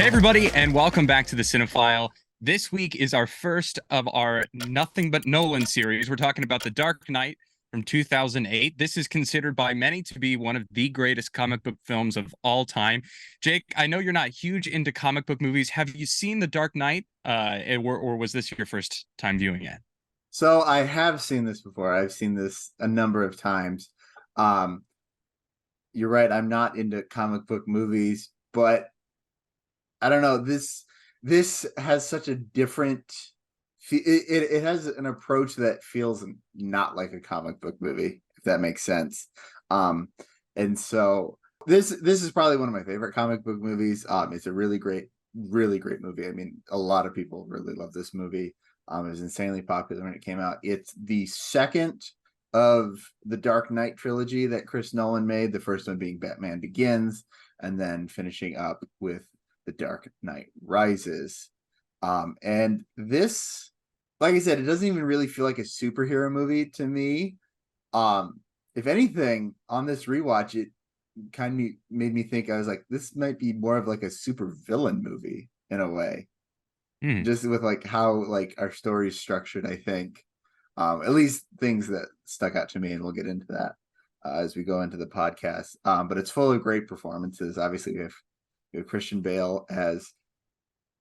Hey, everybody, and welcome back to the Cinefile. This week is our first of our Nothing But Nolan series. We're talking about The Dark Knight from 2008. This is considered by many to be one of the greatest comic book films of all time. Jake, I know you're not huge into comic book movies. Have you seen The Dark Knight, or was this your first time viewing it? So I have seen this before. I've seen this a number of times. Um, you're right. I'm not into comic book movies, but I don't know. This has such a different. It has an approach that feels not like a comic book movie, if that makes sense. Um, and so this is probably one of my favorite comic book movies. It's a really great movie. I mean, a lot of people really love this movie. It was insanely popular when it came out. It's the second of the Dark Knight trilogy that Chris Nolan made, the first one being Batman Begins, and then finishing up with The Dark Knight Rises. And this, like I said, it doesn't even really feel like a superhero movie to me. If anything, on this rewatch, it kind of made me think, I was like, this might be more of like a super villain movie in a way, Hmm. just with like how like our story is structured. I think at least things that stuck out to me, and we'll get into that as we go into the podcast. But it's full of great performances. Obviously we have Christian Bale as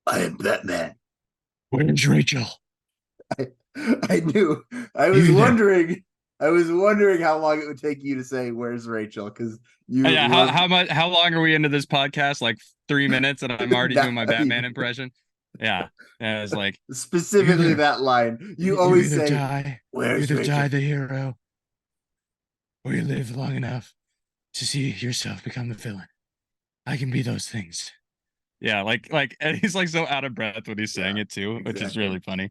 I am Batman. Where's Rachel? I, I knew. You there? I was wondering how long it would take you to say "Where's Rachel?" because you Yeah, love how long are we into this podcast? Like 3 minutes, and I'm already doing that. my Batman impression. Yeah, and it's like you Specifically either that line. You you always either say, die, you "Where's either die Rachel?" the hero, or you live long enough to see yourself become the villain. I can be those things. Yeah, and he's like so out of breath when he's saying Yeah, it too, which is exactly. really funny.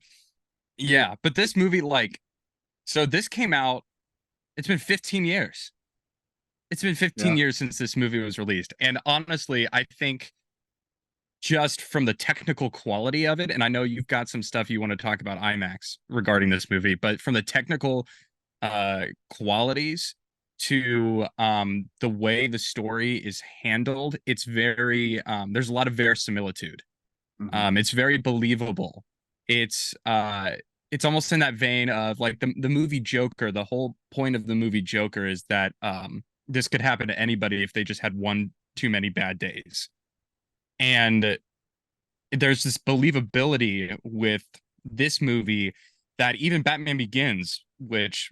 Yeah, but this movie, so this came out. It's been 15 years. It's been 15 Yeah. years since this movie was released, and honestly, I think just from the technical quality of it, and I know you've got some stuff you want to talk about IMAX regarding this movie, but from the technical qualities to the way the story is handled, it's very there's a lot of verisimilitude. Mm-hmm. It's very believable. It's uh it's almost in that vein of like the movie Joker. The whole point of the movie Joker is that this could happen to anybody if they just had one too many bad days. And there's this believability with this movie that even Batman Begins, which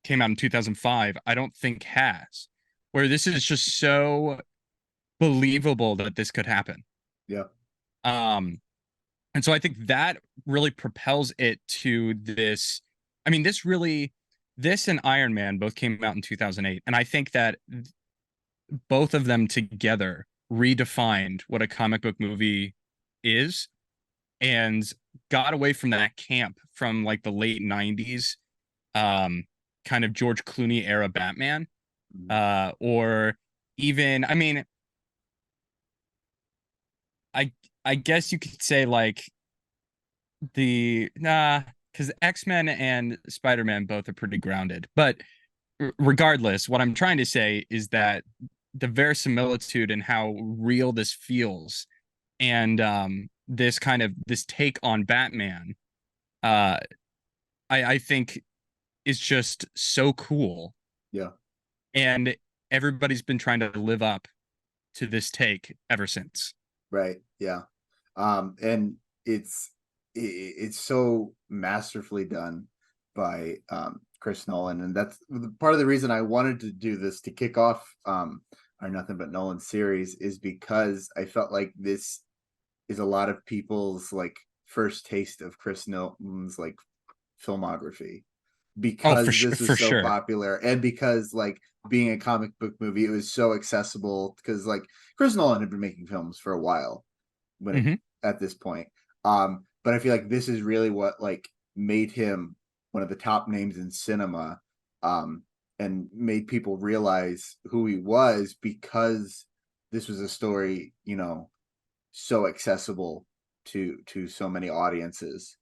came out in 2005, I don't think has, where this is just so believable that this could happen. Yeah. Um, and so I think that really propels it to this. I mean, this and Iron Man both came out in 2008. And I think that both of them together redefined what a comic book movie is and got away from that camp from like the late 90s kind of George Clooney era Batman, Mm-hmm. or even, I mean, I I guess you could say like the because X-Men and Spider-Man both are pretty grounded, but regardless, what I'm trying to say is that the verisimilitude and how real this feels, and this kind of this take on Batman, uh I think is just so cool, Yeah. and everybody's been trying to live up to this take ever since. Right. Yeah. And it's so masterfully done by Chris Nolan, and that's part of the reason I wanted to do this to kick off our Nothing But Nolan series, is because I felt like this is a lot of people's like first taste of Chris Nolan's like filmography, Oh, because this for was so sure. popular, and because like being a comic book movie, it was so accessible, because like Chris Nolan had been making films for a while when it Hmm. at this point. But I feel like this is really what like made him one of the top names in cinema, um, and made people realize who he was, because this was a story, so accessible to so many audiences.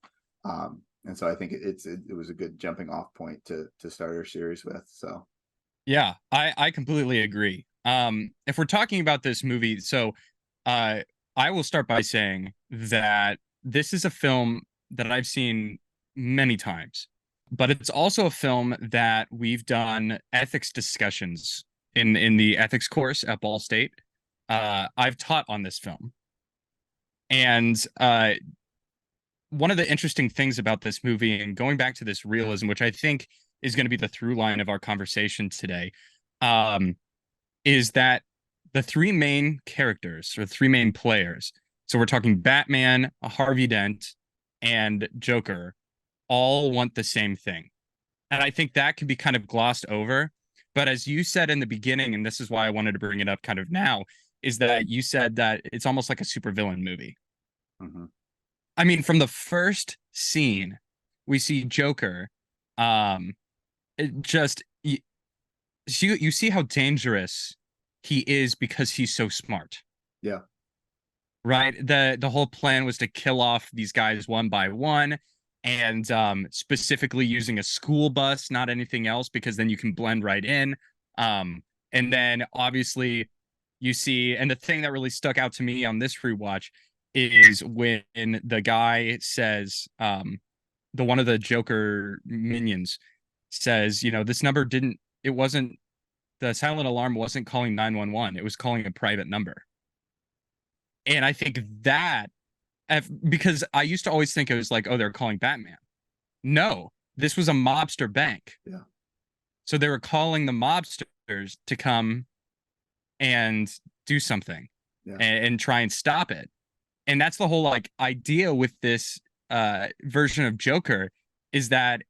And so I think it was a good jumping off point to start our series with. So Yeah, I completely agree. If we're talking about this movie, so uh I will start by saying that this is a film that I've seen many times, but it's also a film that we've done ethics discussions in the ethics course at Ball State. I've taught on this film, and one of the interesting things about this movie, and going back to this realism, which I think is going to be the through line of our conversation today, um, is that the three main characters or three main players, so we're talking Batman, Harvey Dent, and Joker, all want the same thing. And I think that can be kind of glossed over. But as you said in the beginning, and this is why I wanted to bring it up kind of now, is that you said that it's almost like a supervillain movie. Mm-hmm. I mean, from the first scene, we see Joker. It just you see how dangerous he is because he's so smart, Yeah. right? The whole plan was to kill off these guys one by one, and specifically using a school bus, not anything else, because then you can blend right in. And then obviously you see, and the thing that really stuck out to me on this rewatch is when the guy says, the one of the Joker minions says, this number didn't, it wasn't, the silent alarm wasn't calling 911, it was calling a private number. And I think that, because I used to always think it was like, oh, they're calling Batman. No, this was a mobster bank. Yeah. So they were calling the mobsters to come and do something, Yeah. and try and stop it. And that's the whole like idea with this version of Joker, is that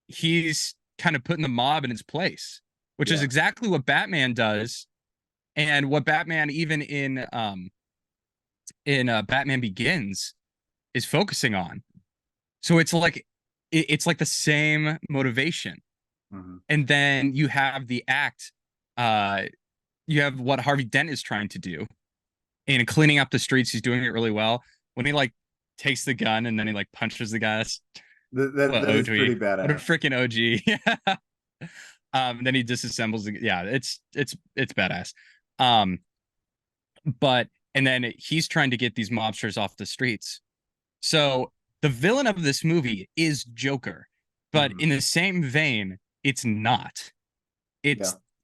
he's kind of putting the mob in its place, which is Yeah. exactly what Batman does, and what Batman even in Batman Begins is focusing on. So it's like it's like the same motivation. Mm-hmm. And then you have the act, uh you have what Harvey Dent is trying to do in cleaning up the streets. He's doing it really well. When he like takes the gun and then he like punches the guys. What That is pretty OG. What a badass. freaking OG. Then he disassembles yeah, it's badass. Um but and then he's trying to get these mobsters off the streets. So the villain of this movie is Joker, but Mm-hmm. in the same vein, it's not. Yeah.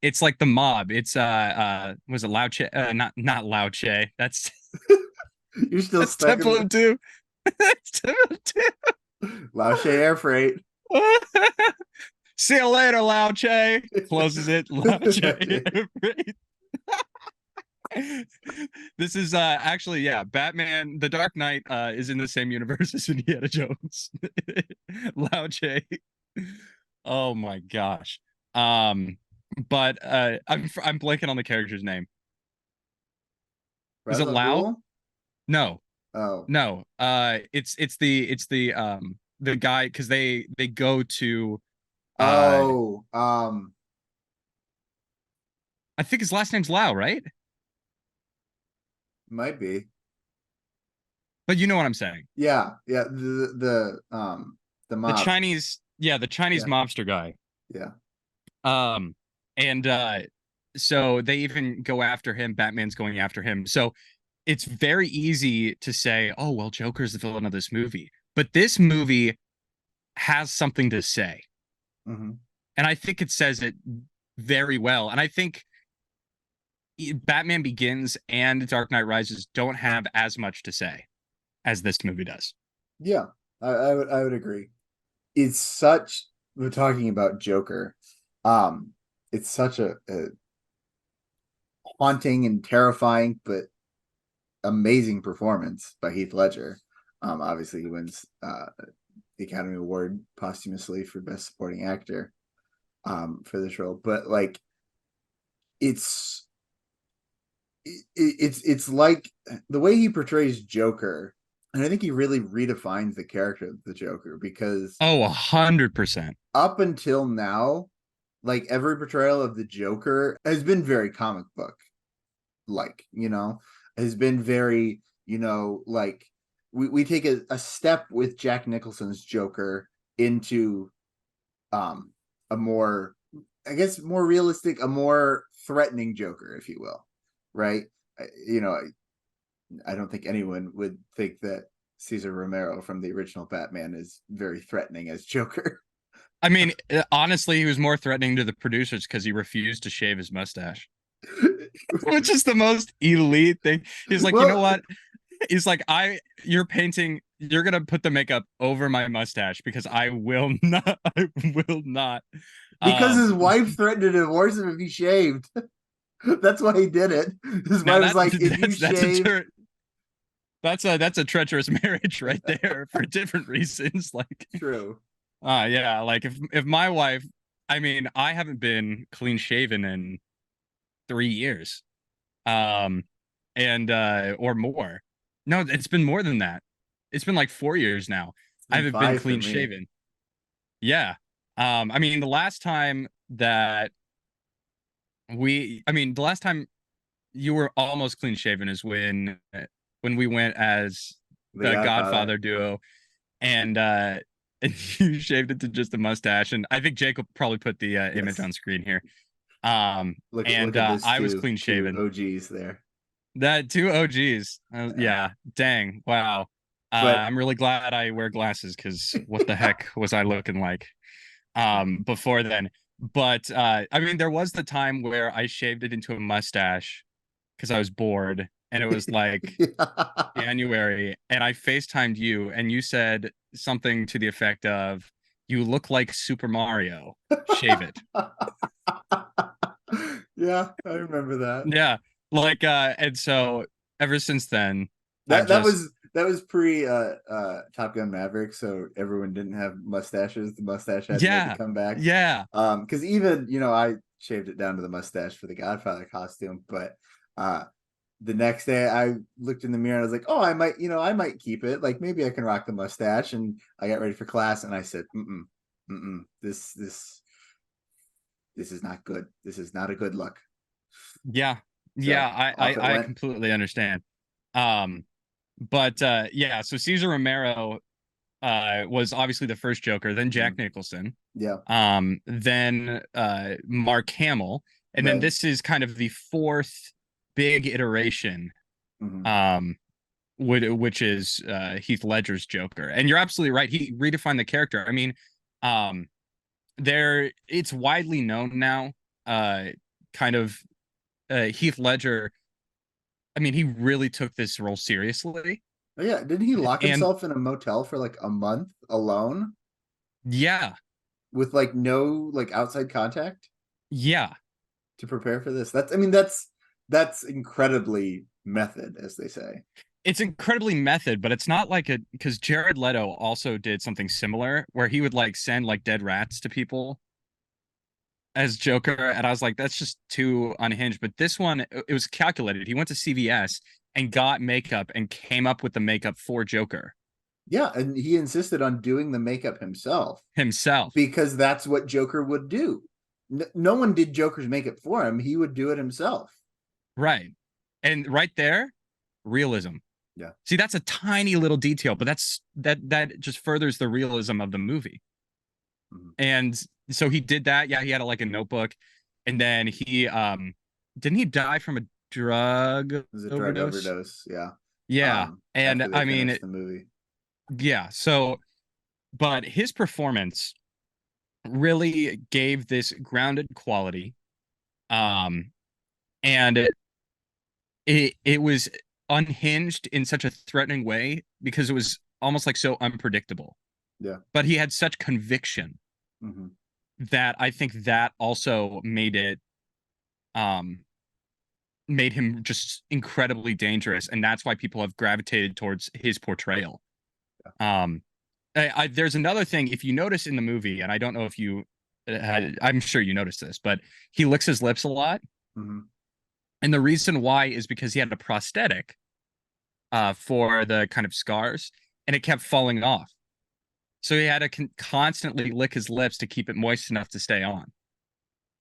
It's like the mob. It's was it Lao Che? Not Lao Che. That's You're still that's stuck in Temple the of Doom. That's Temple of Laoche Air Freight. Doom. See you later, Lao Che. Closes it. Lao Che. This is actually, yeah, Batman The Dark Knight is in the same universe as Indiana Jones. Lao Che. Oh my gosh. But I'm blanking on the character's name. Is Ra's it al Lao? Ghul? No. Oh. No. It's the guy, because they go to uh Oh. I think his last name's Lao, right? Might be. But you know what I'm saying. Yeah. Yeah. The The mob. Chinese, yeah, the Chinese Yeah. mobster guy. Yeah. Um, and so they even go after him. Batman's going after him. So it's very easy to say, oh, well, Joker's the villain of this movie. But this movie has something to say. Mm-hmm. And I think it says it very well. And I think Batman Begins and Dark Knight Rises don't have as much to say as this movie does. Yeah. I would agree. It's such, we're talking about Joker. It's such a haunting and terrifying but amazing performance by Heath Ledger. Obviously he wins the Academy Award posthumously for Best Supporting Actor for this role. But like it's it's like the way he portrays Joker, and I think he really redefines the character of the Joker, because Oh, 100%. up until now, like every portrayal of the Joker has been very comic book like, has been very, like we take a step with Jack Nicholson's Joker into a more, I guess, more realistic, a more threatening Joker, if you will, right? You know, I don't think anyone would think that Cesar Romero from the original Batman is very threatening as Joker. I mean, honestly, he was more threatening to the producers because he refused to shave his mustache, which is the most elite thing. He's like, you know Well, what? He's like, you're painting, you're gonna put the makeup over my mustache because I will not, I will not. because his Um, wife threatened to divorce him if he shaved. That's why he did it. His now wife was like, if you that's a shave, that's a treacherous marriage right there for different reasons. Like, true. yeah, like if my wife, I mean, I haven't been clean shaven in 3 years, um, and or more. No, it's been more than that. It's been like 4 years now. It's I been haven't been 5 for clean me. shaven. Yeah. I mean, the last time that the last time you were almost clean shaven is when we went as The the Godfather. Godfather duo, and and you shaved it to just a mustache. And I think Jake will probably put the image Yes. on screen here. Look And at this I was clean two shaven. OGs there. That two OGs. Yeah. Yeah, dang, wow. But I'm really glad I wear glasses because what the heck was I looking like before then? But I mean, there was the time where I shaved it into a mustache because I was bored, and it was like yeah. January, and I FaceTimed you, and you said something to the effect of, "You look like Super Mario. Shave it." Yeah, I remember that. Yeah, like and so ever since then, I've That just was pre Top Gun Maverick, so everyone didn't have mustaches. The mustache hadn't made the yeah, comeback. yeah, Because even I shaved it down to the mustache for the Godfather costume, but uh the next day I looked in the mirror and I was like, oh, I might keep it. Like maybe I can rock the mustache. And I got ready for class and I said, this is not good. This is not a good look. yeah, So yeah. off it I went. completely understand. Um, but yeah, so Cesar Romero was obviously the first Joker, then Jack Mhm. Nicholson, Yeah. then Mark Hamill, and then Right. this is kind of the fourth big iteration, Hmm. um, which is Heath Ledger's Joker. And you're absolutely right. He redefined the character. I mean, um, it's widely known now, uh, kind of Heath Ledger. I mean, he really took this role seriously. Oh, yeah. Didn't he lock And himself in a motel for like a month alone yeah, with like no like outside contact yeah, to prepare for this? That's incredibly method, as they say. it's incredibly method, but it's not like a because Jared Leto also did something similar where he would like send like dead rats to people as Joker, and I was like, that's just too unhinged. But this one, it was calculated. He went to CVS and got makeup and came up with the makeup for Joker Yeah, and he insisted on doing the makeup himself himself. because that's what Joker would do. No one did Joker's makeup for him. He would do it himself. Right. And right there, realism. Yeah. See, that's a tiny little detail, but that just furthers the realism of the movie. Mhm. And so he did that. Yeah, he had like a notebook, and then he didn't he die from a drug It was a drug overdose? overdose. Yeah. Yeah. And After they I mean, finished the movie. yeah. So, but his performance really gave this grounded quality. Um, and it was unhinged in such a threatening way because it was almost like so unpredictable. Yeah. But he had such conviction Hmm. that I think that also um made him just incredibly dangerous, and that's why people have gravitated towards his portrayal. Yeah. Um, there's another thing if you notice in the movie, and I don't know if you, I'm sure you noticed this, but he licks his lips a lot, Hmm. and the reason why is because he had a prosthetic for the kind of scars, and it kept falling off. So he had to constantly lick his lips to keep it moist enough to stay on.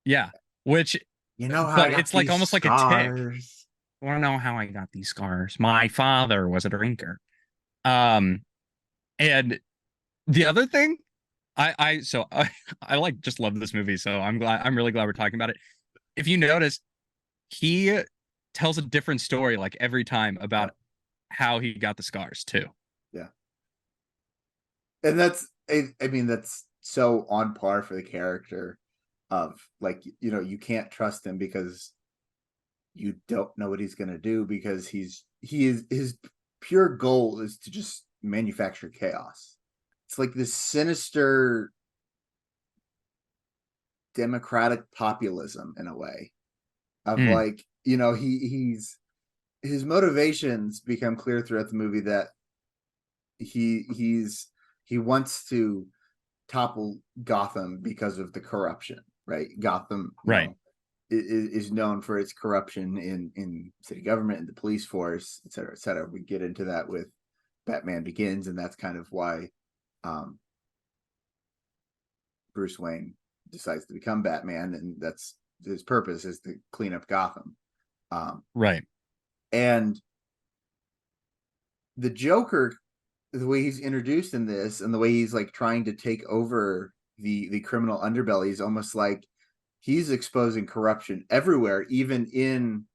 Yeah, which, You know how I but got it's like these almost like a tick. scars? I don't know how I got these scars. My father was a drinker. Um, and the other thing, I like just love this movie, so I'm really glad we're talking about it. If you notice, he tells a different story like every time about how he got the scars too. Yeah. And I mean, that's so on par for the character of, like, you can't trust him because you don't know what he's going to do, because his pure goal is to just manufacture chaos. It's like this sinister democratic populism in a way of, Mm, like, his motivations become clear throughout the movie, that he wants to topple Gotham because of the corruption, right? Gotham, right. is known for its corruption in city government and the police force, et cetera, et cetera. We get into that with Batman Begins, and that's kind of why um, Bruce Wayne decides to become Batman, and that's his purpose, is to clean up Gotham. Um, Right. and the Joker, the way he's introduced in this, and the way he's like trying to take over the criminal underbelly, is almost like he's exposing corruption everywhere, even in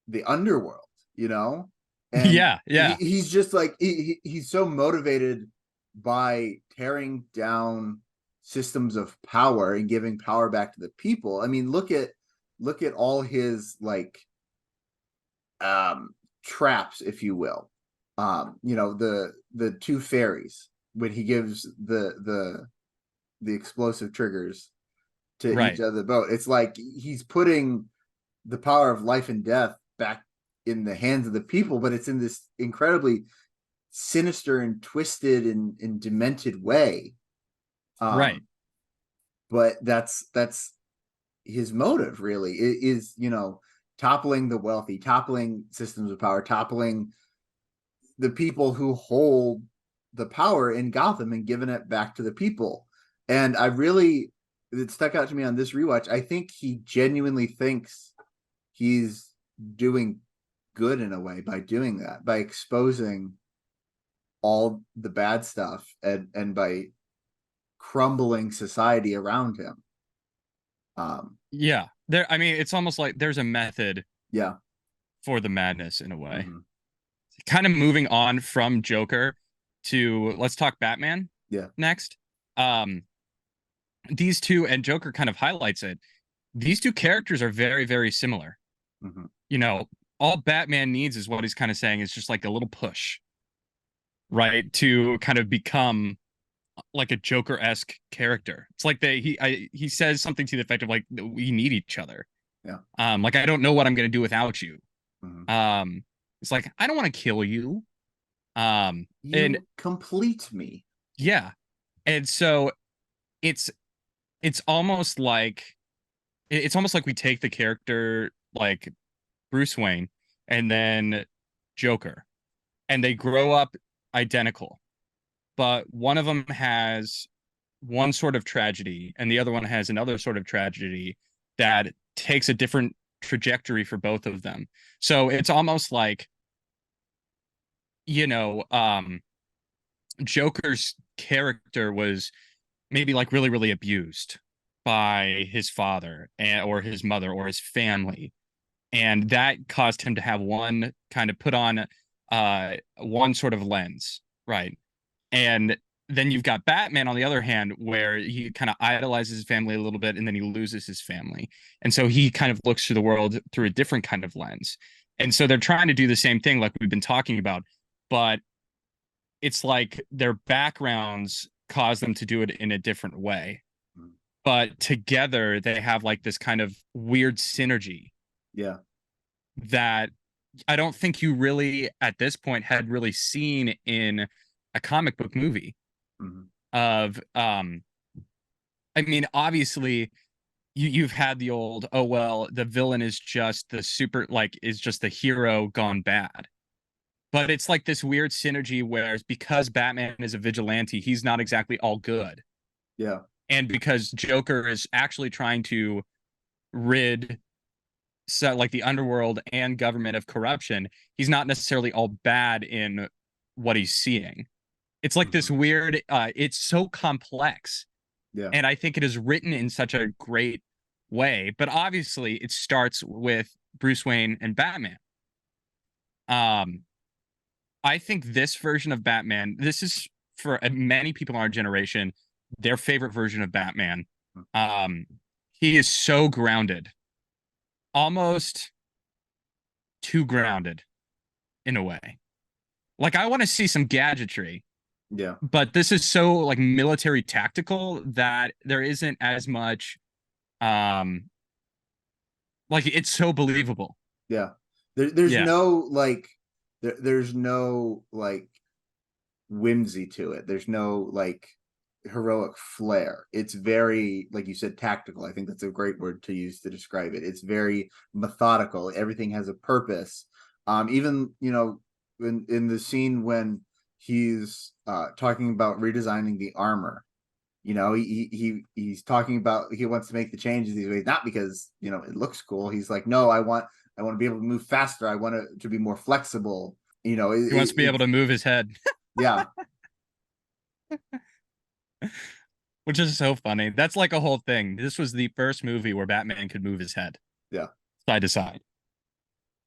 the underworld, and Yeah. Yeah. he's just like he's so motivated by tearing down systems of power and giving power back to the people. I mean, look at all his, like, traps, if you will. The two fairies, when he gives the explosive triggers to each Right. other boat. It's like he's putting the power of life and death back in the hands of the people, but it's in this incredibly sinister and twisted and demented way. Right. But that's his motive, really, is, toppling the wealthy, toppling systems of power, toppling the people who hold the power in Gotham, and giving it back to the people. And it stuck out to me on this rewatch. I think he genuinely thinks he's doing good in a way by doing that, by exposing all the bad stuff, and by crumbling society around him. Yeah. There, I mean, it's almost like there's a method Yeah. for the madness in a way. Mm-hmm. Kind of moving on from Joker to, let's talk Batman Yeah. next. Um, these two, and Joker kind of highlights it. These two characters are very, very similar. Mm-hmm. You know, all Batman needs is what he's kind of saying is just like a little push, right? To kind of become like a Joker-esque character. It's like he says something to the effect of like, we need each other. Yeah. Like, I don't know what I'm gonna do without you. Mm-hmm. It's like, I don't want to kill you. And You complete me. yeah. And so it's it's almost like it's almost like we take the character like Bruce Wayne and then Joker, and they grow up identical, but one of them has one sort of tragedy and the other one has another sort of tragedy that takes a different trajectory for both of them. So it's almost like, you know, Joker's character was maybe like really, really abused by his father or his mother or his family. And that caused him to have one kind of put on one sort of lens, right? And then you've got Batman on the other hand, where he kind of idolizes his family a little bit and then he loses his family. And so he kind of looks through the world through a different kind of lens. And so they're trying to do the same thing like we've been talking about, but it's like their backgrounds cause them to do it in a different way. Mm-hmm. But together they have like this kind of weird synergy Yeah. that I don't think you really at this point had really seen in a comic book movie Mm-hmm. of I mean, obviously you've had the old, oh well, the villain is just the super, like, is just the hero gone bad. But it's like this weird synergy where because Batman is a vigilante, he's not exactly all good. Yeah. And because Joker is actually trying to rid, so like, the underworld and government of corruption, he's not necessarily all bad in what he's seeing. It's like Mm-hmm. this weird it's so complex, Yeah. and I think it is written in such a great way, but obviously it starts with Bruce Wayne and Batman. um I think this version of Batman, this is for many people in our generation, their favorite version of Batman. Um, he is so grounded, almost too grounded in a way. Like I want to see some gadgetry, Yeah, but this is so like military tactical that there isn't as much um like it's so believable. yeah. There's Yeah. no like there's no like whimsy to it. There's no like heroic flair. It's very, like you said, tactical. I think that's a great word to use to describe it. It's very methodical. Everything has a purpose. Even in the scene when he's talking about redesigning the armor, he's talking about he wants to make the changes these ways, not because it looks cool. He's like, no, I want to be able to move faster. I want it to be more flexible. He wants to be able It's to move his head, yeah, which is so funny. That's like a whole thing. This was the first movie where Batman could move his head yeah, side to side,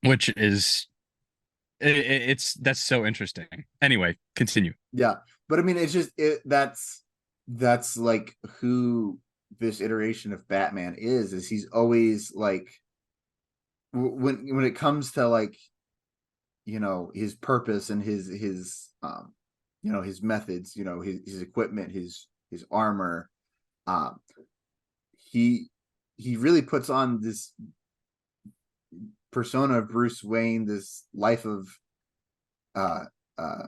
which is it's that's so interesting. Anyway, continue. yeah. But I mean, it's just that's like who this iteration of Batman is he's always like when it comes to like his purpose and his methods, his equipment, his armor, um he he really puts on this persona of Bruce Wayne, this life of uh uh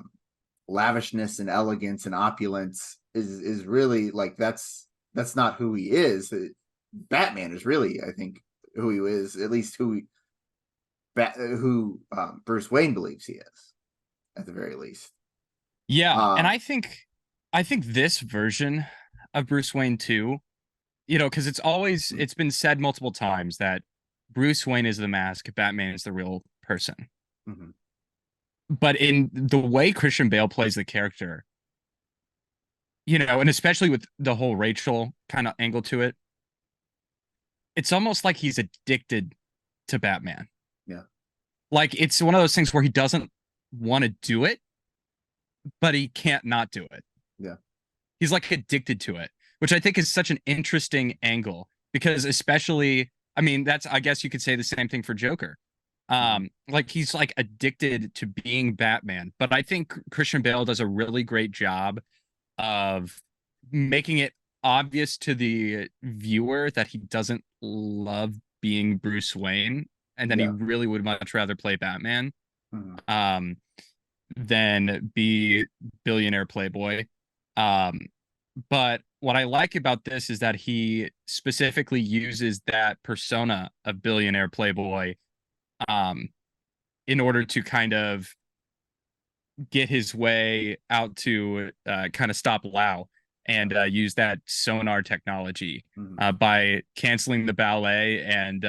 lavishness and elegance and opulence is really like that's not who he is. Batman is really, I think, who he is, at least who Bruce Wayne believes he is, at the very least. Yeah, and Um, I think this version of Bruce Wayne too, because it's been said multiple times that Bruce Wayne is the mask, Batman is the real person. mhm. But in the way Christian Bale plays the character, and especially with the whole Rachel kind of angle to it, it's almost like he's addicted to Batman. Yeah, Like it's one of those things where he doesn't want to do it, but he can't not do it. yeah, He's like addicted to it, which I think is such an interesting angle because especially, I mean, that's I guess you could say the same thing for Joker. mhm. Like he's like addicted to being Batman, but I think Christian Bale does a really great job of making it obvious to the viewer that he doesn't love being Bruce Wayne and that he Yeah, really would much rather play Batman mhm. um than be billionaire playboy. Um, but what I like about this is that he specifically uses that persona of billionaire playboy um, in order to kind of get his way out to kind of stop Lau Yeah, and use that sonar technology mhm. by canceling the ballet and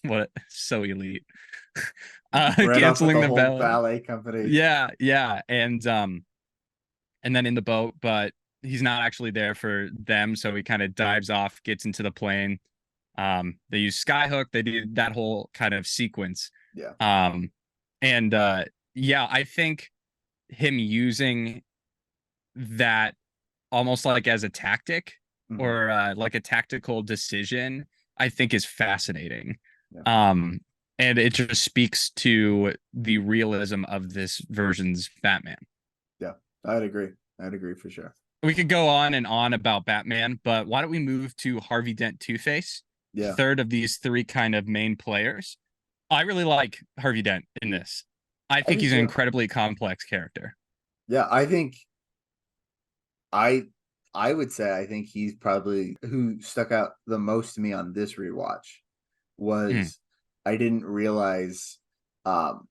what so elite Right off with canceling the the whole ballet. ballet company. Yeah, and then in the boat, but he's not actually there for them, so he kind of dives off, gets into the plane. They use Skyhook, they do that whole kind of sequence. Yeah, Um, and yeah, I think him using that almost like as a tactic mhm. or like a tactical decision, I think is fascinating. Yeah, Um, and it just speaks to the realism of this version's Batman. yeah. I'd agree for sure. We could go on and on about Batman, but why don't we move to Harvey Dent Two-Face, Yeah, third of these three kind of main players. I really like Harvey Dent in this. I I think do he's an too. incredibly complex character. Yeah, I think I I would say I think he's probably who stuck out the most to me on this rewatch Mm. was I didn't realize um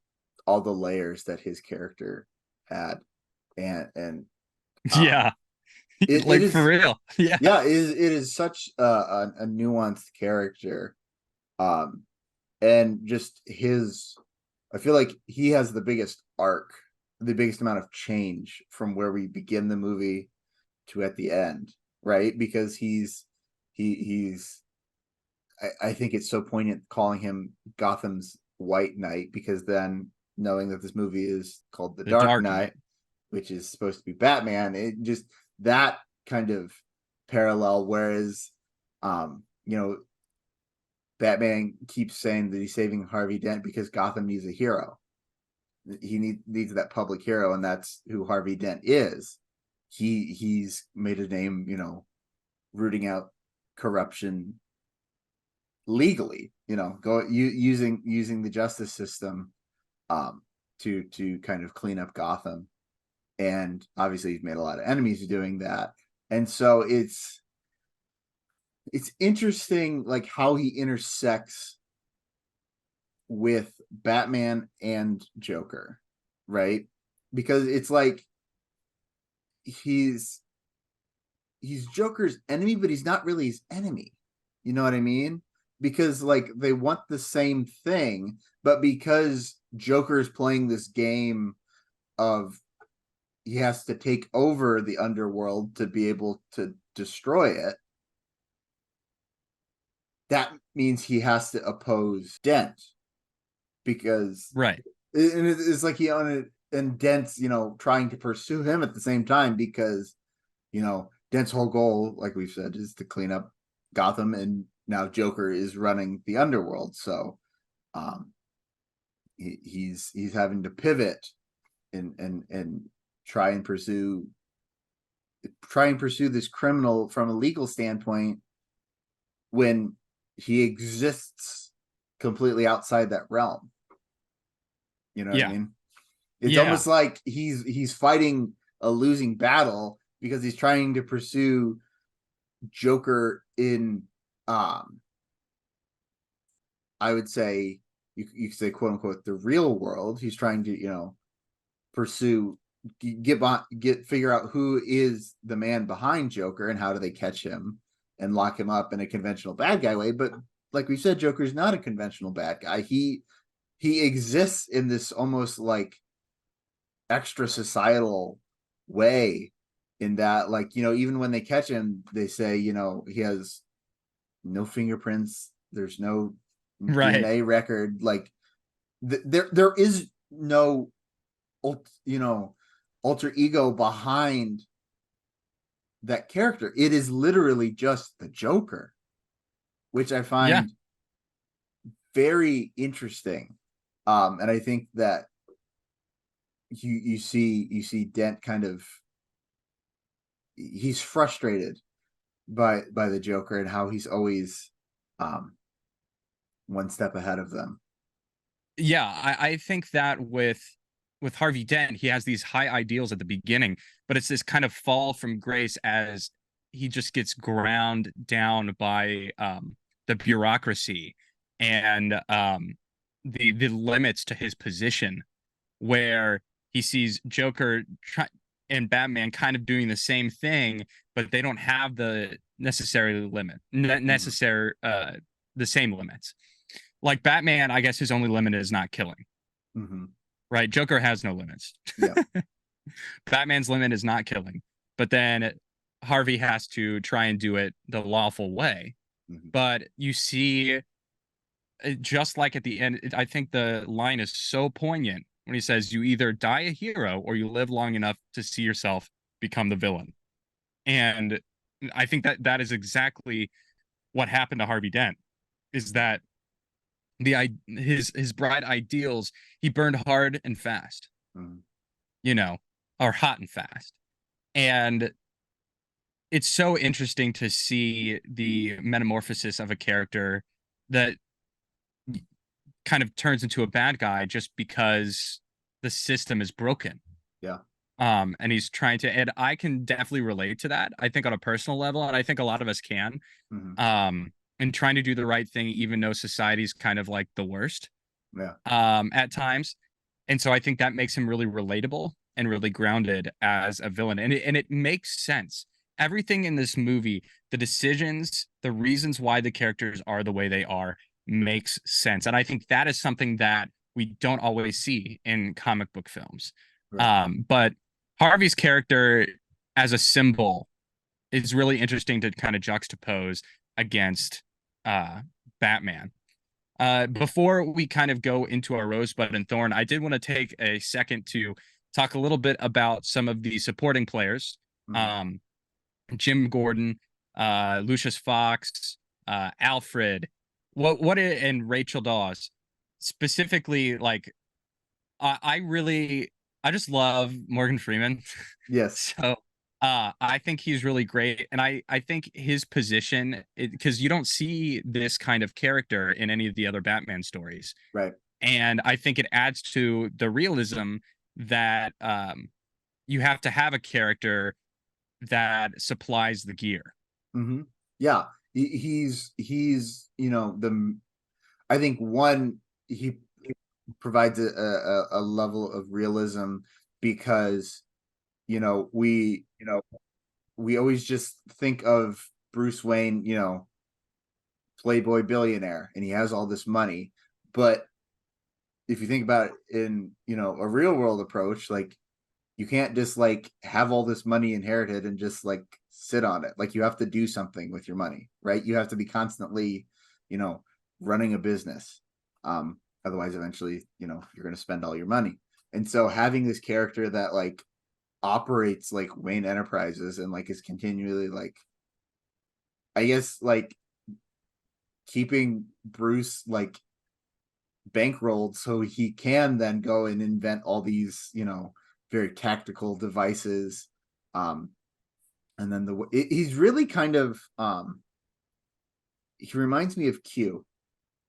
all the layers that his character had, and um Yeah, it like for is, real. Yeah. yeah, it is such a nuanced character, um and just his, I feel like he has the biggest arc, the biggest amount of change from where we begin the movie to at the end, right? Because he's I think it's so poignant calling him Gotham's White Knight, because then knowing that this movie is called The The Dark Dark Knight, Knight. which is supposed to be Batman. It just that kind of parallel. Whereas, you know, Batman keeps saying that he's saving Harvey Dent because Gotham needs a hero. He needs that public hero, and that's who Harvey Dent is. He's made a name, you know, rooting out corruption legally, you know, using the justice system to kind of clean up Gotham. And obviously he's made a lot of enemies doing that. And so it's interesting, like, how he intersects with Batman and Joker, right? Because it's like he's Joker's enemy, but he's not really his enemy. You know what I mean? Because like they want the same thing, but because Joker is playing this game of he has to take over the underworld to be able to destroy it, that means he has to oppose Dent, because Right. it's like he on it, and Dent's, you know, trying to pursue him at the same time, because, you know, Dent's whole goal, like we've said, is to clean up Gotham, and now Joker is running the underworld. So he's having to pivot and try and pursue this criminal from a legal standpoint when he exists completely outside that realm. You know what I mean? It's almost like he's fighting a losing battle because he's trying to pursue Joker in I would say you could say, quote unquote, the real world. He's trying to, you know, pursue figure out who is the man behind Joker and how do they catch him and lock him up in a conventional bad guy way. But like we said, Joker's not a conventional bad guy. He exists in this almost like extra societal way, in that, like, you know, even when they catch him, they say, you know, he has no fingerprints, there's no Right. DNA record, like there is no, you know, alter ego behind that character. It is literally just the Joker, which I Yeah. find very interesting. And I think that you see Dent kind of, he's frustrated by the Joker and how he's always one step ahead of them. Yeah, I think that with Harvey Dent, he has these high ideals at the beginning, but it's this kind of fall from grace as he just gets ground down by the bureaucracy and the limits to his position, where he sees Joker and Batman kind of doing the same thing, but they don't have the necessary the same limits. Like Batman, I guess his only limit is not killing. Mm-hmm. Right? Joker has no limits. Yeah. Batman's limit is not killing, but then Harvey has to try and do it the lawful way. Mm-hmm. But you see, just like at the end, I think the line is so poignant when he says, "You either die a hero or you live long enough to see yourself become the villain." And I think that that is exactly what happened to Harvey Dent. Is that his bright ideals, he burned hard and fast, Mm-hmm. you know, or hot and fast. And it's so interesting to see the metamorphosis of a character that kind of turns into a bad guy just because the system is broken. Yeah. And he's trying to, and I can definitely relate to that, I think, on a personal level, and I think a lot of us can. Mm-hmm. And trying to do the right thing even though society's kind of like the worst Yeah. at times. And so I think that makes him really relatable and really grounded as a villain. And it makes sense. Everything in this movie, the decisions, the reasons why the characters are the way they are, makes sense. And I think that is something that we don't always see in comic book films. Right. But Harvey's character as a symbol is really interesting to kind of juxtapose against Batman. Before we kind of go into our Rosebud and Thorn, I did want to take a second to talk a little bit about some of the supporting players. Mhm. Um, Jim Gordon, Lucius Fox, Alfred, and Rachel Dawes. Specifically, like I really I just love Morgan Freeman. Yes. So I think he's really great. And I think his position, because you don't see this kind of character in any of the other Batman stories. Right. And I think it adds to the realism that you have to have a character that supplies the gear. Hmm. Yeah. He's the I think one he provides a level of realism because we always just think of Bruce Wayne, playboy billionaire, and he has all this money. But if you think about it in, a real world approach, like you can't just like have all this money inherited and just like sit on it. Like you have to do something with your money, right? You have to be constantly, you know, running a business. Otherwise eventually, you're going to spend all your money. And so having this character that like operates like Wayne Enterprises and like is continually like, I guess, like keeping Bruce like bankrolled so he can then go and invent all these, very tactical devices. Um, and then he's really kind of he reminds me of Q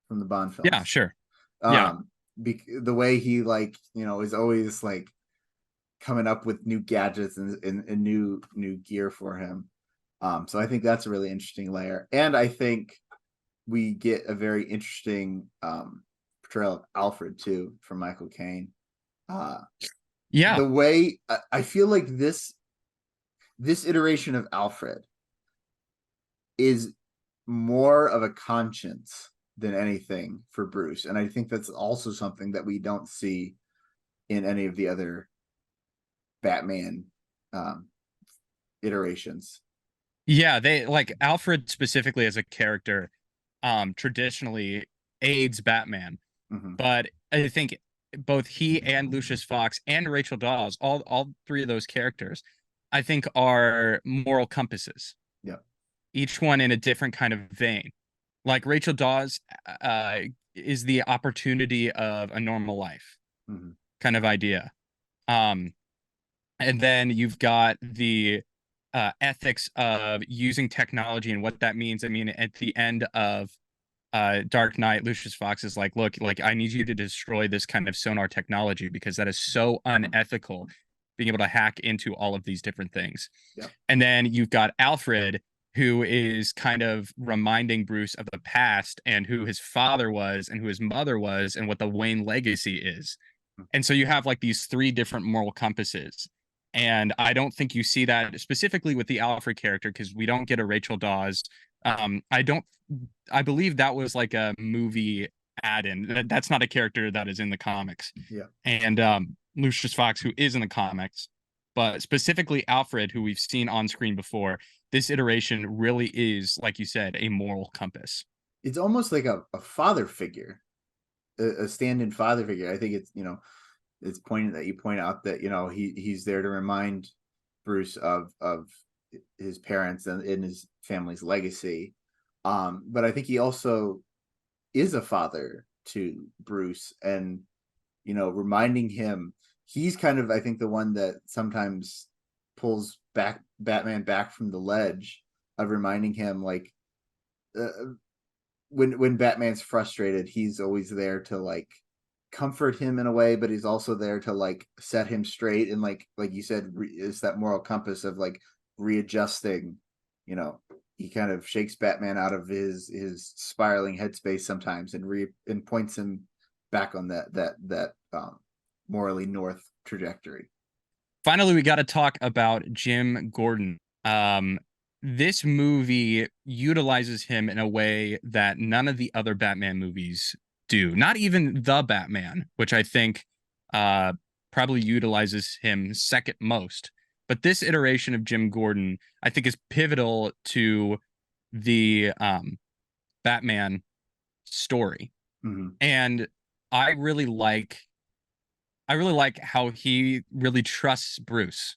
from the Bond Yeah, films. sure. Yeah. Um, the way he like, is always like coming up with new gadgets and new gear for him. So I think that's a really interesting layer. And I think we get a very interesting portrayal of Alfred too from Michael Caine. Uh, Yeah. the way I feel like this iteration of Alfred is more of a conscience than anything for Bruce, and I think that's also something that we don't see in any of the other Batman um, iterations. Yeah, they like Alfred specifically as a character traditionally aids Batman, Hmm. but I think both he and Lucius Fox and Rachel Dawes, all three of those characters, I think are moral compasses, Yeah. each one in a different kind of vein. Like Rachel Dawes uh is the opportunity of a normal life Hmm. kind of idea. Um and then you've got the ethics of using technology and what that means. I mean, at the end of Dark Knight, Lucius Fox is like, look, like I need you to destroy this kind of sonar technology because that is so unethical, being able to hack into all of these different things. Yeah. And then you've got Alfred, who is kind of reminding Bruce of the past and who his father was and who his mother was and what the Wayne legacy is. And so you have like these three different moral compasses. And I don't think you see that specifically with the Alfred character because we don't get a Rachel Dawes. I don't, I believe that was like a movie add-in. That's not a character that is in the comics. Yeah. And Lucius Fox, who is in the comics, but specifically Alfred, who we've seen on screen before, this iteration really is, like you said, a moral compass. It's almost like a father figure, a stand-in father figure. I think it's poignant that you point out that he's there to remind Bruce of his parents and in his family's legacy. But I think he also is a father to Bruce, and reminding him he's kind of, I think, the one that sometimes pulls back Batman back from the ledge of reminding him like uh, when Batman's frustrated, he's always there to like comfort him in a way, but he's also there to like set him straight and like you said, is that moral compass of like readjusting. You know, he kind of shakes Batman out of his spiraling headspace sometimes and points him back on that morally north trajectory. Finally, we got to talk about Jim Gordon. This movie utilizes him in a way that none of the other Batman movies do. Not even the Batman, which I think uh, probably utilizes him second most. But this iteration of Jim Gordon, I think, is pivotal to the Batman story. Mhm. And I really like I really like how he really trusts Bruce.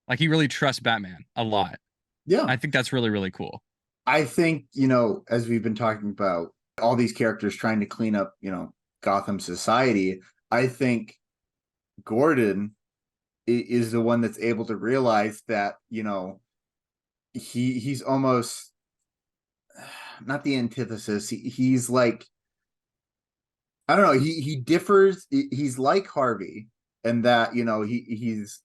Like he really trusts Batman a lot. Yeah. I think that's really, really cool. I think, as we've been talking about all these characters trying to clean up, Gotham society, I think Gordon is the one that's able to realize that, he's almost not the antithesis. He's like, I don't know, he differs. He's like Harvey, and that, he's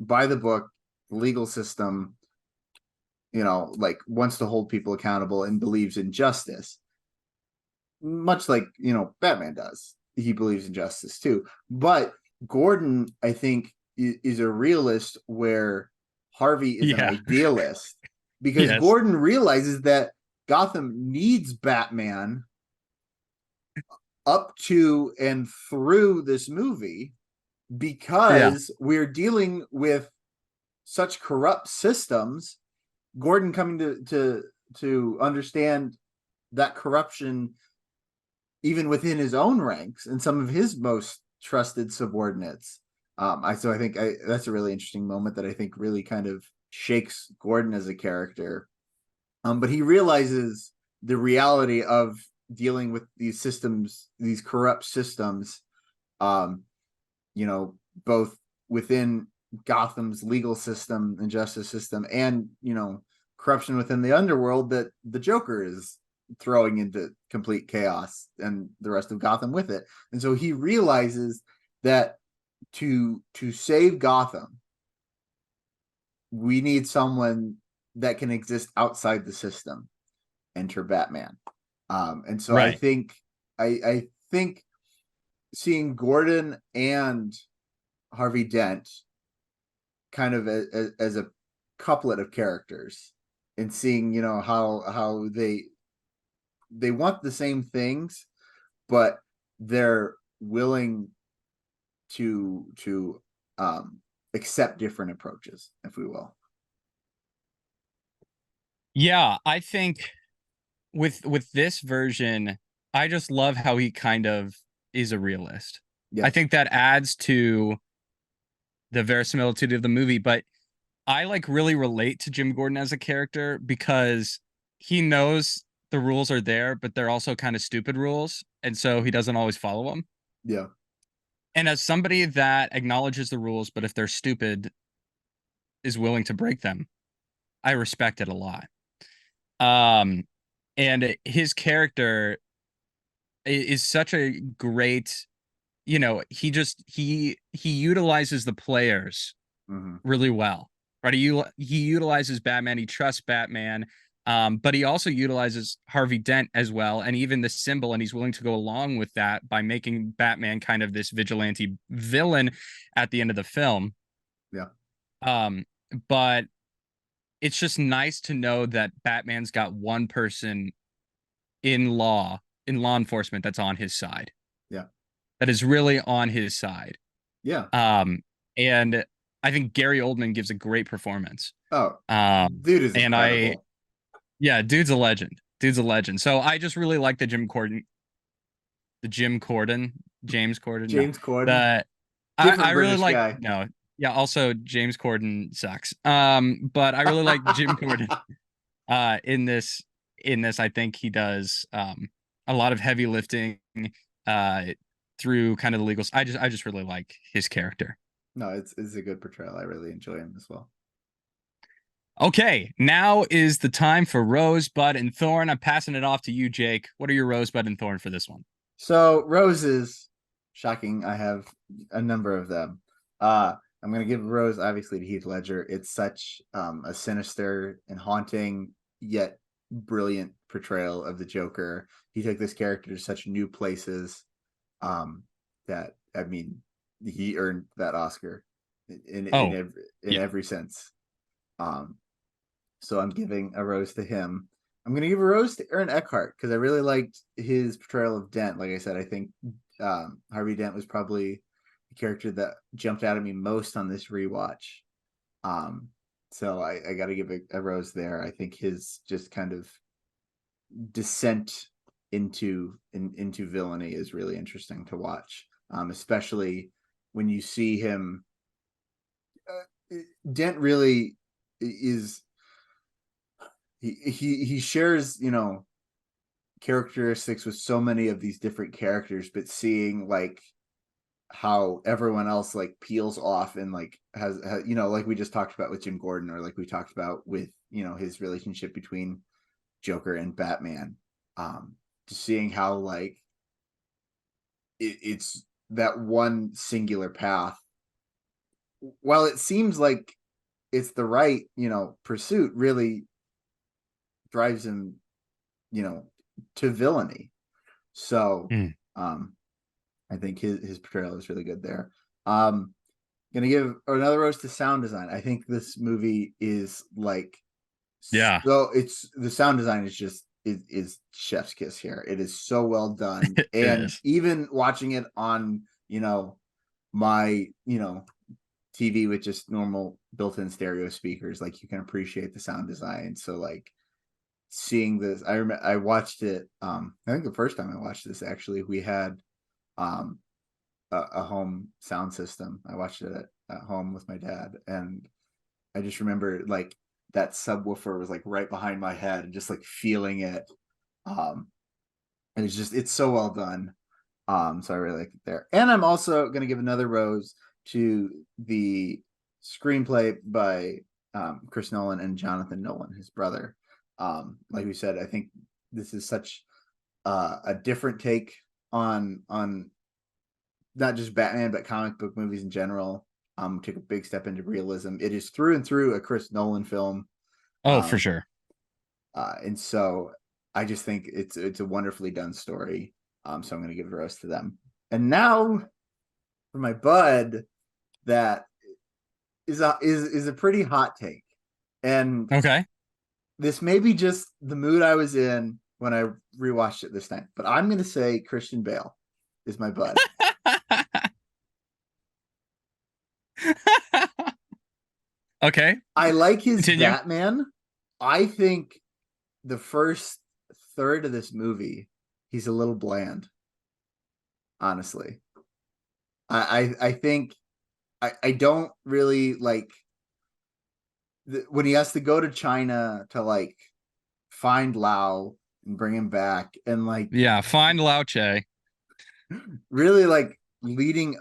by the book, legal system, like wants to hold people accountable and believes in justice, much like Batman does. He believes in justice too. But Gordon, I think, is a realist, where Harvey is an Yeah. idealist, because Yes. Gordon realizes that Gotham needs Batman up to and through this movie, Yeah. because we're dealing with such corrupt systems. Gordon coming to understand that corruption even within his own ranks and some of his most trusted subordinates. I think that's a really interesting moment that I think really kind of shakes Gordon as a character. But he realizes the reality of dealing with these systems, these corrupt systems, um, both within Gotham's legal system and justice system, and corruption within the underworld that the Joker is throwing into complete chaos, and the rest of Gotham with it. And so he realizes that to save Gotham, we need someone that can exist outside the system. Enter Batman. And so I Right. think I think seeing Gordon and Harvey Dent kind of as a couplet of characters, and seeing how they want the same things, but they're willing to accept different approaches, if we will. Yeah, I think with this version, I just love how he kind of is a realist. I Yes. think that adds to the verisimilitude of the movie, but I like really relate to Jim Gordon as a character because he knows the rules are there, but they're also kind of stupid rules, and so he doesn't always follow them. Yeah. And as somebody that acknowledges the rules, but if they're stupid, is willing to break them, I respect it a lot. Um, and his character is such a great, he utilizes the players Mm-hmm. really well, right? He utilizes Batman. He trusts Batman, but he also utilizes Harvey Dent as well, and even the symbol. And he's willing to go along with that by making Batman kind of this vigilante villain at the end of the film. Yeah. Um, but it's just nice to know that Batman's got one person in law enforcement that's on his side, Yeah. that is really on his side. Yeah. Um, and I think Gary Oldman gives a great performance. Oh, Um, dude is and incredible. yeah, dude's a legend. Dude's a legend. So I just really like the Jim Corden, James Corden. No, James Corden, the I different really British like guy. no, yeah. Also, James Corden sucks. But I really like Jim Corden. In this, I think he does a lot of heavy lifting uh through kind of the legal. I just really like his character. No, it's a good portrayal. I really enjoy him as well. Okay, now is the time for Rosebud and Thorn. I'm passing it off to you, Jake. What are your Rosebud and Thorn for this one? So roses, shocking. I have a number of them. I'm gonna give a rose obviously to Heath Ledger. It's such a sinister and haunting yet brilliant portrayal of the Joker. He took this character to such new places. Um, that I mean, he earned that Oscar Oh, in yeah. every sense. Um, so I'm giving a rose to him. I'm going to give a rose to Aaron Eckhart because I really liked his portrayal of Dent. Like I said, I think Harvey Dent was probably the character that jumped out at me most on this rewatch. Um, so I got to give a rose there. I think his just kind of descent into villainy is really interesting to watch, especially when you see him. Dent really is he shares, characteristics with so many of these different characters, but seeing like how everyone else like peels off and like has like we just talked about with Jim Gordon, or like we talked about with his relationship between Joker and Batman, just seeing how like it's that one singular path, while it seems like it's the right pursuit, really drives him to villainy. So I think his portrayal is really good there. Gonna give another rose to sound design. I think this movie is like, Yeah. so it's the sound design is just is chef's kiss here. It is so well done. It And is. even watching it on my TV with just normal built-in stereo speakers, like you can appreciate the sound design. So like seeing this, I remember I watched it, I think the first time I watched this, actually we had a home sound system. I watched it at home with my dad, and I just remember like that subwoofer was like right behind my head and just like feeling it. And it's so well done. So I really like it there. And I'm also gonna give another rose to the screenplay by Chris Nolan and Jonathan Nolan, his brother. Like we said, I think this is such a different take on not just Batman, but comic book movies in general. Took a big step into realism. It is through and through a Chris Nolan film. Oh, for Um, sure. and so I just think it's a wonderfully done story. So I'm going to give the rest to them. And now for my bud, that is a pretty hot take. And Okay. this may be just the mood I was in when I rewatched it this time, but I'm going to say Christian Bale is my bud. Okay. I like his Continue. Batman. I think the first third of this movie, he's a little bland, honestly. I think I don't really like when he has to go to China to like find Lao and bring him back, and like Yeah. Find Lao Che. really like leading,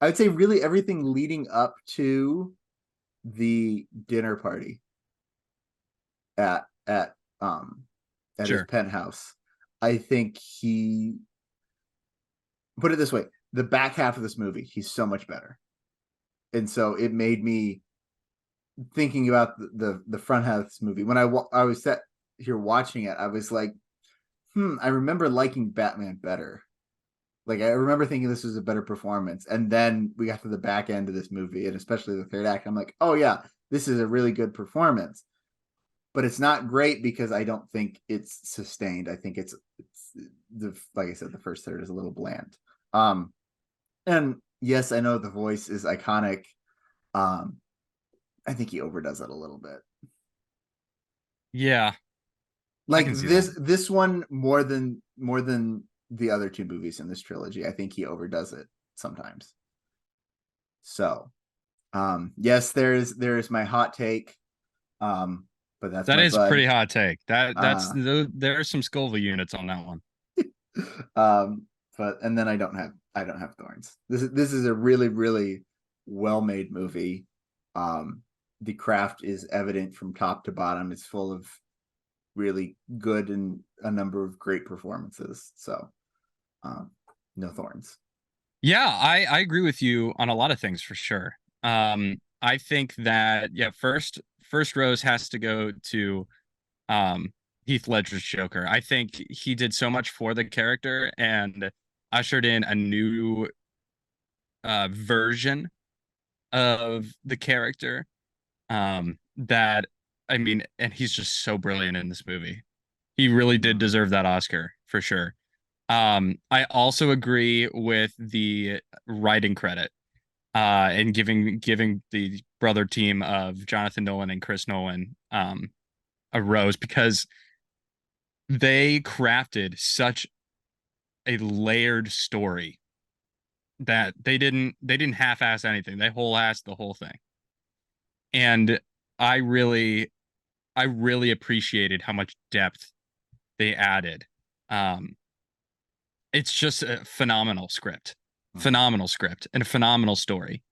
I would say really everything leading up to the dinner party at his Sure. penthouse. I think he, put it this way, the back half of this movie, he's so much better. And so it made me thinking about the front half of this movie. When I was sat here watching it, I was like, I remember liking Batman better. Like I remember thinking this was a better performance. And then we got to the back end of this movie, and especially the third act, I'm like, oh yeah, this is a really good performance. But it's not great because I don't think it's sustained. I think it's the, like I said, the first third is a little bland. And yes, I know the voice is iconic. I think he overdoes it a little bit. Yeah. I Like can see that. this one more than the other two movies in this trilogy. I think he overdoes it sometimes. So, yes, there's my hot take. But that's That my is a pretty bud. hot take. Uh, There are some Scoville units on that one. um, but and then I don't have thorns. This is a really really well made movie. The craft is evident from top to bottom. It's full of really good and a number of great performances. So, um, no thorns. Yeah, I agree with you on a lot of things for sure. I think that yeah, first rose has to go to Heath Ledger's Joker. I think he did so much for the character and ushered in a new version of the character. That I mean, and he's just so brilliant in this movie. He really did Mhm. deserve that Oscar for sure. I also agree with the writing credit and giving the brother team of Jonathan Nolan and Chris Nolan a rose because they crafted such a layered story that they didn't half-ass anything. They whole-assed the whole thing. And I really I really appreciated how much depth they added. Um, it's just a Mhm. phenomenal script, and a phenomenal story.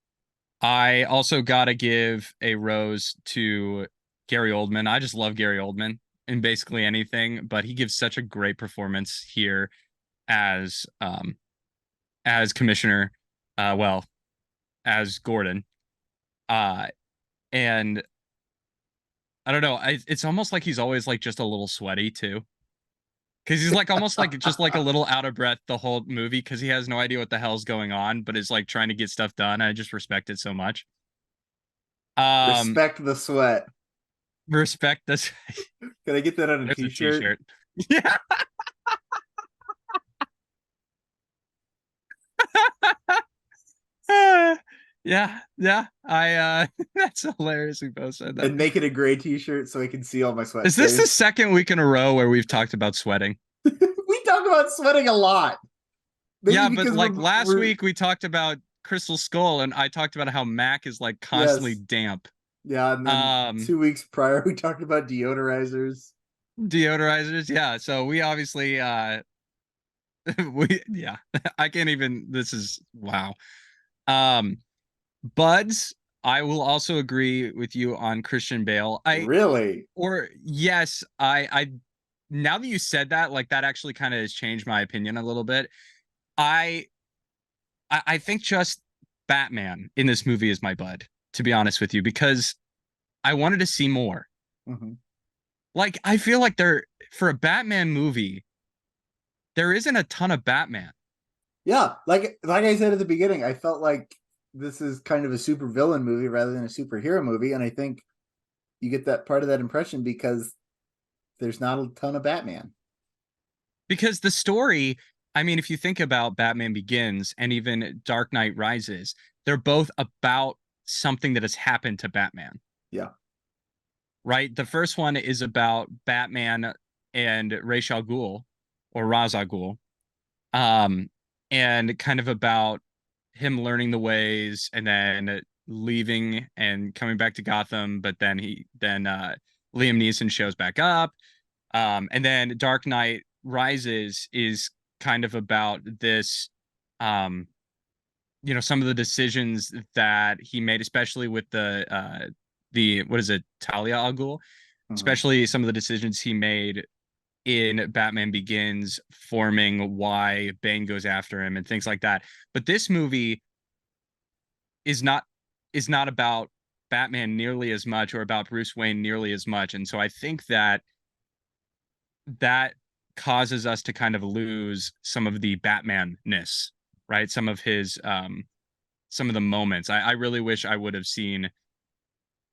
I also gotta give a rose to Gary Oldman. I just love Gary Oldman in basically anything, but he gives such a great performance here as commissioner, well, as Gordon. Uh, and I don't know, it's almost like he's always like just a little sweaty too. Because he's like almost like just like a little out of breath the whole movie because he has no idea what the hell's going on, but is like trying to get stuff done. I just respect it so much. Um, Respect the sweat. respect this. Can I get that on a There's a t-shirt? t-shirt. Yeah. Yeah, yeah. That's hilarious. We both said that. And make it a gray t-shirt so I can see all my sweat Is this the stains. second week in a row where we've talked about sweating? We talk about sweating a lot. Maybe Yeah, but because like last we're week we talked about Crystal Skull, and I talked about how Mac is like constantly yes. damp. Yeah, and then Um, 2 weeks prior we talked about deodorizers. deodorizers, yeah. So we obviously we yeah, I can't even, this is wow. Um, Buds, I will also agree with you on Christian Bale. Really? Yes, I now that you said that, like that actually kind of has changed my opinion a little bit. I I think just Batman in this movie is my bud, to be honest with you, because I wanted to see more. Hmm. Like I feel like there, for a Batman movie, there isn't a ton of Batman. Yeah, like I said at the beginning, I felt like this is kind of a super villain movie rather than a superhero movie, and I think you get that part of that impression because there's not a ton of Batman. Because the story, I mean, if you think about Batman Begins and even Dark Knight Rises, they're both about something that has happened to Batman, Yeah. right? The first one is about Batman and Ra's al Ghul, or Ra's al Ghul, um, and kind of about him learning the ways and then leaving and coming back to Gotham. But then Liam Neeson shows back up, and then Dark Knight Rises is kind of about this, um, some of the decisions that he made, especially with the what is it, Talia al Ghul, Hmm. especially some of the decisions he made in Batman Begins, forming why Bane goes after him and things like that. But this movie is not is not about Batman nearly as much, or about Bruce Wayne nearly as much. And so I think that causes us to kind of lose some of the Batman-ness, right? Some of the moments. I really wish I would have seen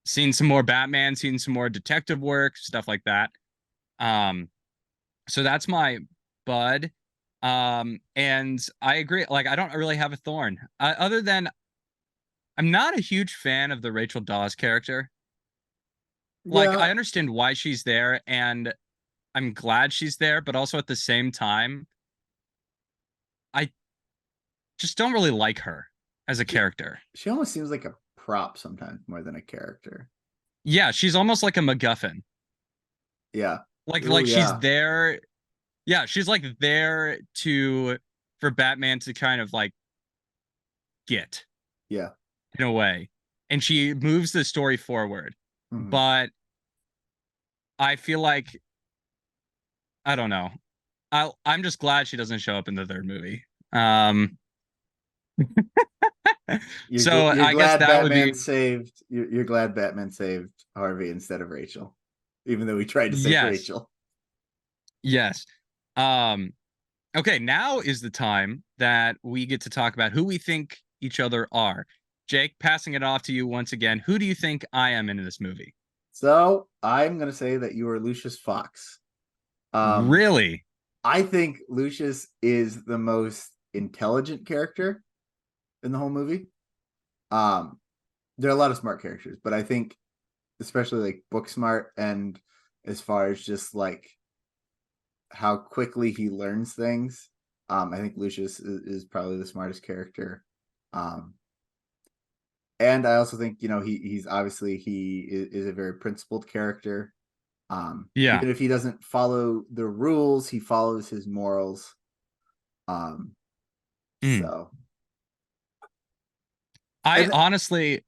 some more Batman, seen some more detective work, stuff like that. Um, so that's my bud. And I agree. Like, I don't really have a thorn, other than I'm not a huge fan of the Rachel Dawes character. Like, Yeah, I understand why she's there, and I'm glad she's there, but also at the same time, I just don't really like her as a she, character. she almost seems like a prop sometimes more than a character. Yeah, she's almost like a MacGuffin. Yeah. Oh Like she's yeah. there. Yeah, she's like there to for Batman to kind of like get, Yeah. in a way. And she moves the story forward. Hmm. But I feel like, I don't know. I'm just glad she doesn't show up in the third movie. Um so You're I guess glad that would Batman be saved you're glad Batman saved Harvey instead of Rachel, even though he tried to save yes. Rachel. Yes. Um okay, now is the time that we get to talk about who we think each other are. Jake, passing it off to you once again. Who do you think I am in this movie? So I'm gonna say that you are Lucius Fox. Um, Really? I think Lucius is the most intelligent character in the whole movie. Um, there are a lot of smart characters, but I think especially like book smart and as far as just like how quickly he learns things. I think Lucius is probably the smartest character. Um, and I also think, he's obviously he is a very principled character. Yeah. Even if he doesn't follow the rules, he follows his morals. Um, Mm. so I and honestly,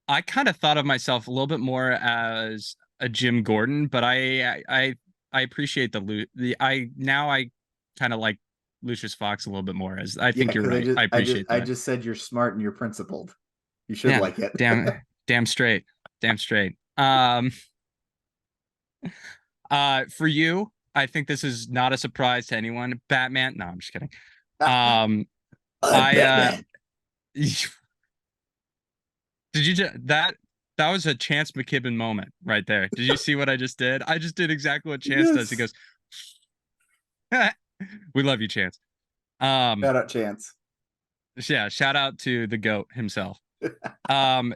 I kind of thought of myself a little bit more as a Jim Gordon, but I appreciate I kind of like Lucius Fox a little bit more. As I yeah, think you're because right. I appreciate I that. just said you're smart and you're principled. You should Yeah, like it. damn straight, damn straight. For you, I think this is not a surprise to anyone. Batman. No, I'm just kidding. Um, I'm I Batman. did you just that was a Chance McKibben moment right there. Did you see what I just did? I just did exactly what Chance does. He Yes. goes, "We love you, Chance." Um, Shout out Chance. yeah, shout out to the GOAT himself. Um,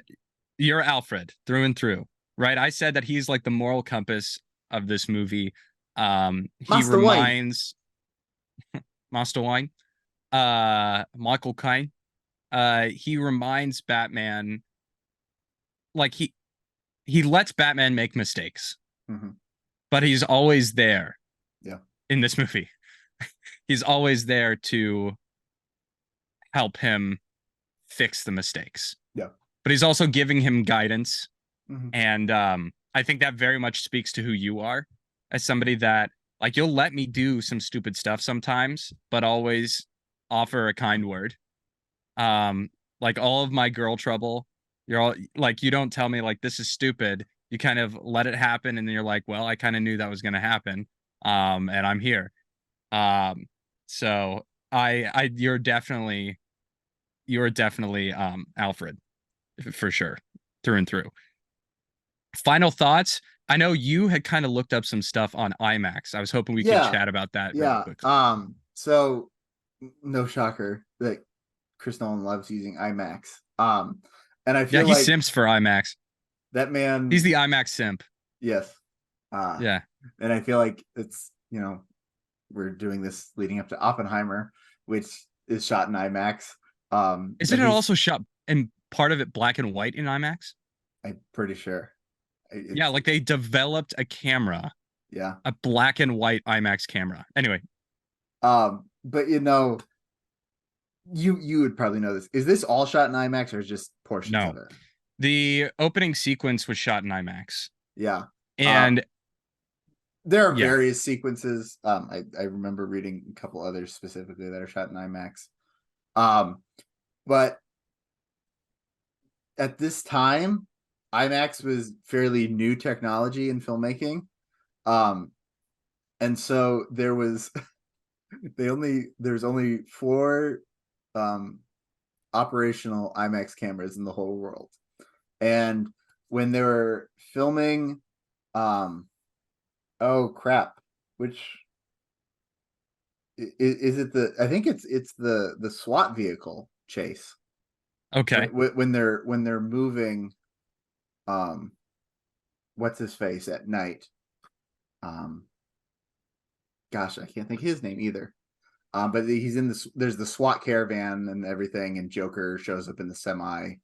you're Alfred through and through, right? I said that he's like the moral compass of this movie. He Master Wayne. reminds Master Wine, Michael Caine. He reminds Batman like he lets Batman make mistakes, Mm-hmm. but he's always there Yeah. in this movie. He's always there to help him fix the mistakes, Yeah. but he's also giving him guidance. Mm-hmm. And I think that very much speaks to who you are as somebody that like you'll let me do some stupid stuff sometimes, but always offer a kind word. Like all of my girl trouble, you're all like you don't tell me like this is stupid. You kind of let it happen, and then you're like, well, I kind of knew that was gonna happen. And I'm here. Um, so you're definitely Alfred for sure, through and through. Final thoughts. I know you had kind of looked up some stuff on IMAX. I was hoping we could Yeah. chat about that really Yeah. quickly. So no shocker that Chris Nolan loves using IMAX. And I Yeah, feel he like simps for IMAX. that He's man, the IMAX simp. yes. Uh, Yeah. and I feel like we're doing this leading up to Oppenheimer, which is shot in IMAX. Isn't But it also shot and part of it black and white in IMAX? I'm pretty sure Yeah, like they developed a camera, yeah. a black and white IMAX camera. Anyway, But you would probably know this. Is this all shot in IMAX or just portions no. of it? The opening sequence was shot in IMAX. Yeah. Um, And there are yeah, various sequences. I remember reading a couple others specifically that are shot in IMAX. But at this time, IMAX was fairly new technology in filmmaking. Um, and so there's only four um operational IMAX cameras in the whole world. And when they were filming, oh crap, which is it? I think it's the SWAT vehicle chase okay. when they're moving. Um, what's his face at night? Um, gosh, I can't think his name either. But he's in this. There's the SWAT caravan and everything, and Joker shows up in the semi.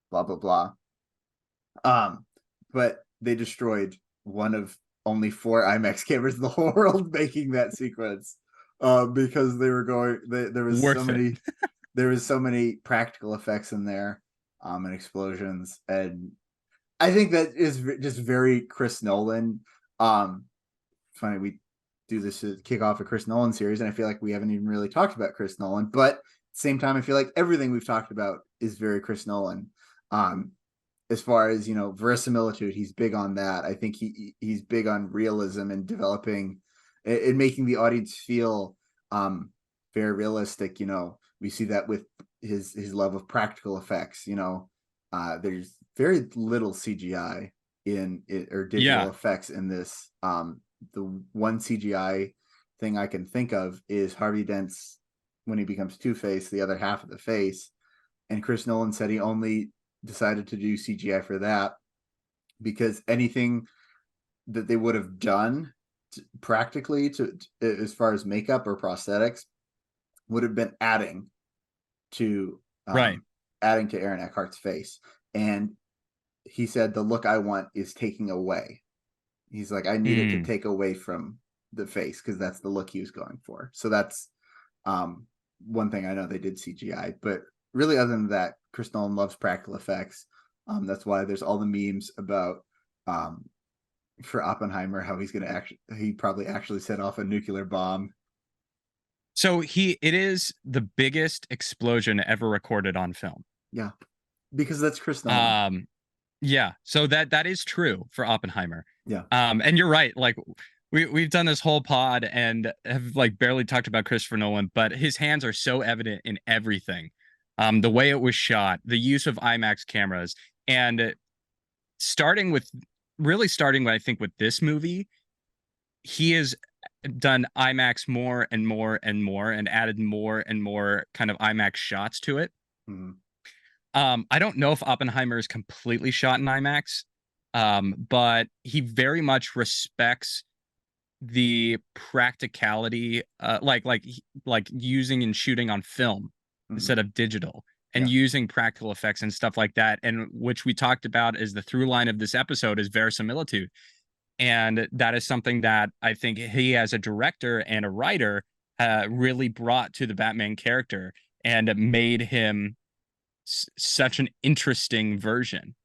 Blah blah blah. Um, but they destroyed one of only four IMAX cameras in the whole world making that sequence. Because they were going. Worth it. There was so many practical effects in there, and explosions, and I think that is just very Chris Nolan. Funny we do this to kick off a Chris Nolan series, and I feel like we haven't even really talked about Chris Nolan, but at the same time, I feel like everything we've talked about is very Chris Nolan. Um, as far as verisimilitude, he's big on that. I think he's big on realism and developing and making the audience feel very realistic. We see that with his love of practical effects. There's very little CGI in it or digital Yeah. effects in this. The one CGI thing I can think of is Harvey Dent's when he becomes Two-Face, the other half of the face. And Chris Nolan said he only decided to do CGI for that because anything that they would have done practically to as far as makeup or prosthetics would have been to Right. adding to Aaron Eckhart's face. And he said the look I want is taking away. He's like, I needed to take away from the face because that's the look he was going for. So that's one thing I know they did CGI, but really other than that, Chris Nolan loves practical effects. That's why there's all the memes about for Oppenheimer how he probably actually set off a nuclear bomb. So it is the biggest explosion ever recorded on film. Yeah, because that's Chris Nolan. Yeah, so that is true for Oppenheimer. Yeah. And you're right. Like we've done this whole pod and have like barely talked about Christopher Nolan, but his hands are so evident in everything. The way it was shot, the use of IMAX cameras, and starting with I think with this movie, he has done IMAX more and more and more and added more and more kind of IMAX shots to it. Mm-hmm. I don't know if Oppenheimer is completely shot in IMAX, but he very much respects the practicality, like using and shooting on film instead of digital, and using practical effects and stuff like that. And which we talked about as the through line of this episode is verisimilitude. And that is something that I think he, as a director and a writer, really brought to the Batman character and made him such an interesting version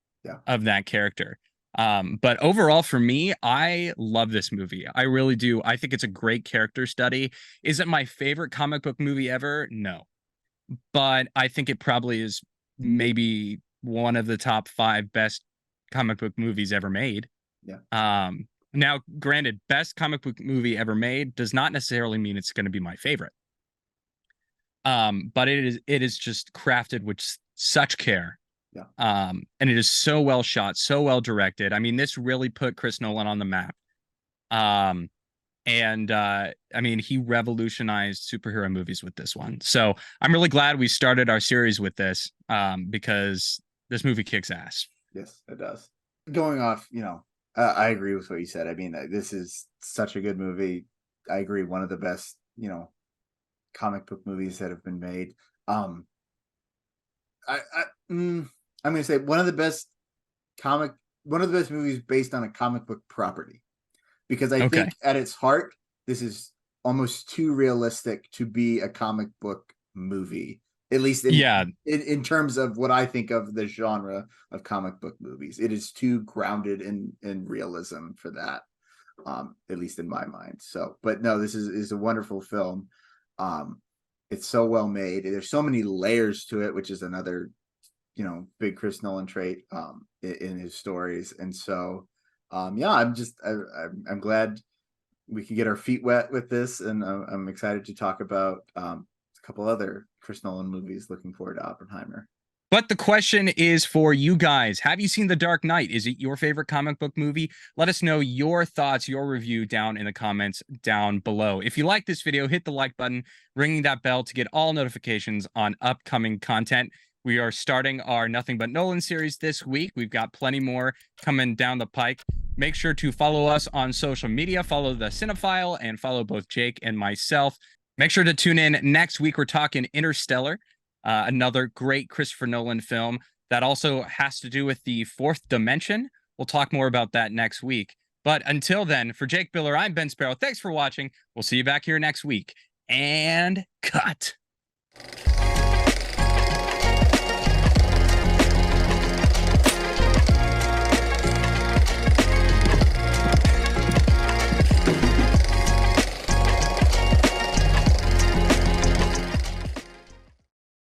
of that character. But overall, for me, I love this movie. I really do. I think it's a great character study. Is it my favorite comic book movie ever? No. But I think it probably is maybe one of the top 5 best comic book movies ever made. Yeah. Now, granted, best comic book movie ever made does not necessarily mean it's going to be my favorite. But it is just crafted with such care. Yeah. And it is so well shot, so well directed. I mean, this really put Chris Nolan on the map. I mean, he revolutionized superhero movies with this one. So I'm really glad we started our series with this, because this movie kicks ass. Yes, it does. Going off, I agree with what you said. I mean, this is such a good movie. I agree. One of the best, comic book movies that have been made. I'm going to say one of the best movies based on a comic book property, because I think at its heart, this is almost too realistic to be a comic book movie. At least in terms of what I think of the genre of comic book movies, it is too grounded in realism for that, at least in my mind. So, but no, this is a wonderful film. It's so well made. There's so many layers to it, which is another, big Chris Nolan trait in his stories. And so, I'm glad we could get our feet wet with this, and I'm excited to talk about a couple other Chris Nolan movies. Looking forward to Oppenheimer. But the question is for you guys. Have you seen The Dark Knight? Is it your favorite comic book movie? Let us know your thoughts, your review down in the comments down below. If you like this video, hit the like button, ringing that bell to get all notifications on upcoming content. We are starting our Nothing But Nolan series this week. We've got plenty more coming down the pike. Make sure to follow us on social media. Follow the Cinefile and follow both Jake and myself. Make sure to tune in next week. We're talking Interstellar, another great Christopher Nolan film that also has to do with the fourth dimension. We'll talk more about that next week. But until then, for Jake Biller, I'm Ben Sparrow. Thanks for watching. We'll see you back here next week. And cut.